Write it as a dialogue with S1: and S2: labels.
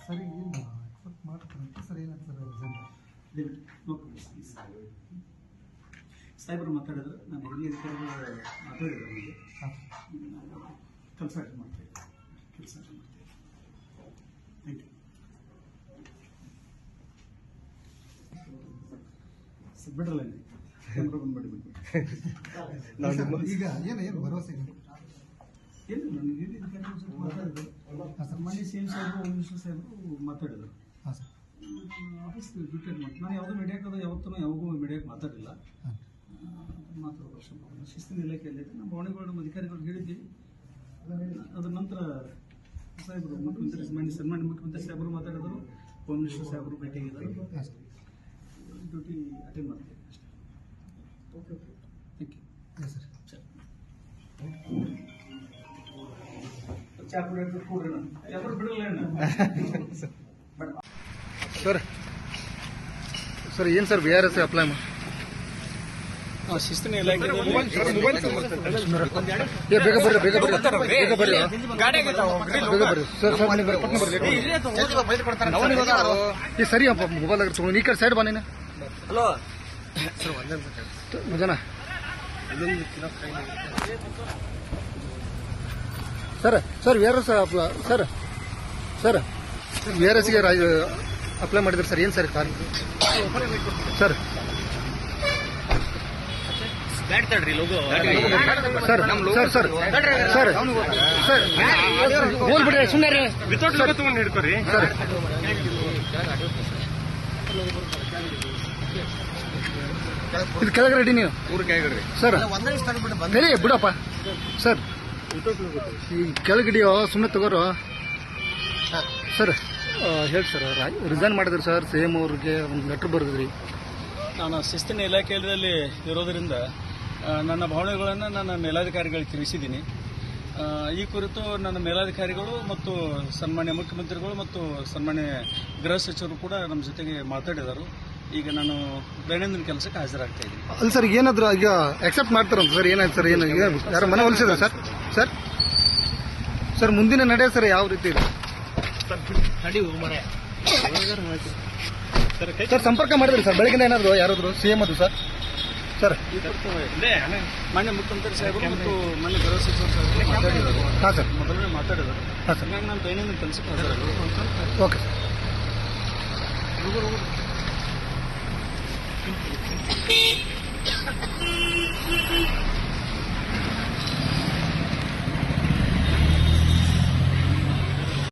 S1: Sir ಏನು accept ಮಾಡ್ತಾರಂತೆ sir ಏನಾಗ್ತದೆ
S2: ಸಾಹೇಬರು ಮಾತಾಡಿದ್ರು, ನಾನು ಹಿರಿಯ ಅಧಿಕಾರಿಗಳು ಮಾತಾಡಿದ್ರು ನನಗೆ ಕೆಲಸ ಮಾಡ್ತೇವೆ ಥ್ಯಾಂಕ್ ಯು ಬಿಡ್ರಲ್ಲ ಕ್ಯಾಮ್ರಾ ಬಂದ್ಬಿಡಿ
S1: ಈಗ ಏನು ಭರವಸೆ
S2: ಏನು ನನ್ನ ಹಿರಿಯ ಅಧಿಕಾರಿಗಳು ಮಾತಾಡಿದ್ರು. ಮಾನ್ಯ CM ಸಾಹೇಬರು ಹೋಮ್ ಮಿನಿಸ್ಟರ್ ಸಾಹೇಬರು ಮಾತಾಡಿದ್ರು.
S1: ಹಾಂ ಸರ್
S2: ಆಫೀಸ್ ರಿಟೈರ್ ಮಾಡಿ ನಾನು ಯಾವುದೂ ಮೀಡಿಯಾಕ್ಕೆ ಯಾವಾಗೂ ಮೀಡಿಯಾಕ್ಕೆ ಮಾತಾಡಿಲ್ಲ. ಮಾತಾಡೋ ಶಿಸ್ತಿನ ಇಲಾಖೆಯಲ್ಲಿ ನಮ್ಮ ಭವನಿಗಳು ನಮ್ಮ ಅಧಿಕಾರಿಗಳು ಹೇಳಿದ್ದೀವಿ. ಅದರ ನಂತರ ಸಾಹೇಬರು ಮುಖ್ಯಮಂತ್ರಿ ಸನ್ಮಾನ್ಯ ಮುಖ್ಯಮಂತ್ರಿ ಸಾಹೇಬರು ಮಾತಾಡಿದರು, ಹೋಮ್ ಮಿನಿಸ್ಟರ್ ಸಾಹೇಬರು ಭೇಟಿಯಾಗಿದ್ದರು. ಡ್ಯೂಟಿ ಅಟೆಂಡ್ ಮಾಡ್ತೀವಿ ಅಷ್ಟೇ. Okay thank you
S1: sir.
S2: ಚಾ ಕುಡಿಯೋದು ಕೂಡ್ರಿ ನಾನು ಯಾರು ಬಿಡಲ್ಲ
S3: ಸರ್ ಏನು ಸರ್ VRS ಅಪ್ಲೈ ಮಾಡಿ
S2: ಶಿಸ್ತಿನ ಇಲಾಖೆ
S3: ಬೇಗ ಬರ್ರಿ ಸರ್ ಈ ಸರಿ ಅಪ್ಪ ಮೊಬೈಲ್ ತಗೊಂಡು ಈ ಕಡೆ ಸೈಡ್ ಬನ್ನಿ
S4: ಹಲೋ
S3: ಮಜಾನ ಸರ್ VRS ಸರ್ VRSಗೆ ಅಪ್ಲೈ ಮಾಡಿದ್ರಿ ಸರ್ ಏನು sir car sir sir sir sir sir ಹೋಗ್ಬಿಡ್ರಿ ಸುಮ್ಮನೆ
S4: ಹಿಡ್ಕೊರಿ
S3: ಸರ್ ಇದು ಕೆಳಗೆ ರೆಡಿ ನೀವು ಸರ್ ಸರಿ ಬಿಡಪ್ಪ ಸರ್ ಈ ಕೆಳಗಿಡಿಯೋ ಸುಮ್ಮನೆ ತಗೋರು ಸರ್ ಹೇಳಿ ಸರ್ ರಿಸೈನ್ ಮಾಡಿದ್ರಿ ಸರ್ CM ಅವ್ರಿಗೆ ಒಂದು ಲೆಟರ್ ಬರೆದ್ರಿ.
S2: ನಾನು ಶಿಸ್ತಿನ ಇಲಾಖೆಯಲ್ಲಿ ಇರೋದರಿಂದ ನನ್ನ ಭಾವನೆಗಳನ್ನು ನನ್ನ ಮೇಲಾಧಿಕಾರಿಗಳಿಗೆ ತಿಳಿಸಿದ್ದೀನಿ. ಈ ಕುರಿತು ನನ್ನ ಮೇಲಾಧಿಕಾರಿಗಳು ಮತ್ತು ಸನ್ಮಾನ್ಯ ಮುಖ್ಯಮಂತ್ರಿಗಳು ಮತ್ತು ಸನ್ಮಾನ್ಯ ಗೃಹ ಸಚಿವರು ಕೂಡ ನಮ್ಮ ಜೊತೆಗೆ ಮಾತಾಡಿದರು. ಈಗ ನಾನು ದೈನಂದಿನ ಕೆಲಸಕ್ಕೆ ಹಾಜರಾಗ್ತಾ ಇದ್ದೀನಿ.
S3: ಅಲ್ಲ ಸರ್ ಏನಾದ್ರು ಈಗ ಅಕ್ಸೆಪ್ಟ್ ಮಾಡ್ತಾರಂತ ಸರ್ ಏನಾಯ್ತು ಸರ್ ಏನು ಯಾರು ಮನೆ ಹೊಲಿಸಿದ್ರ ಸರ್ ಸರ್ ಸರ್ ಮುಂದಿನ ನಡೆ ಸರ್ ಯಾವ ರೀತಿ ಇದೆ ಸರ್ ಸಂಪರ್ಕ ಮಾಡಿದ್ರಿ ಸರ್ ಬೆಳಗಿನ ಏನಾದ್ರು ಯಾರಾದ್ರು CM ಅದು ಸರ್ ಸರ್
S2: ಮಾನ್ಯ ಮುಖ್ಯಮಂತ್ರಿ ಸಾಹೇಬರು ಮತ್ತು ಮಾನ್ಯ ಗೃಹ ಸಚಿವರು ಸಾಹೇಬರು ಮಾತಾಡಿದರು.
S3: ಹಾಂ ಸರ್
S2: ಮೊದಲನೇ ಮಾತಾಡಿದರು.
S3: ಹಾಂ ಸರ್
S2: ನಾನು ದೈನಂದಿನ ಕೆಲಸಕ್ಕೆ ಹಾಜರಾಗ
S3: ಓಕೆ ಸರ್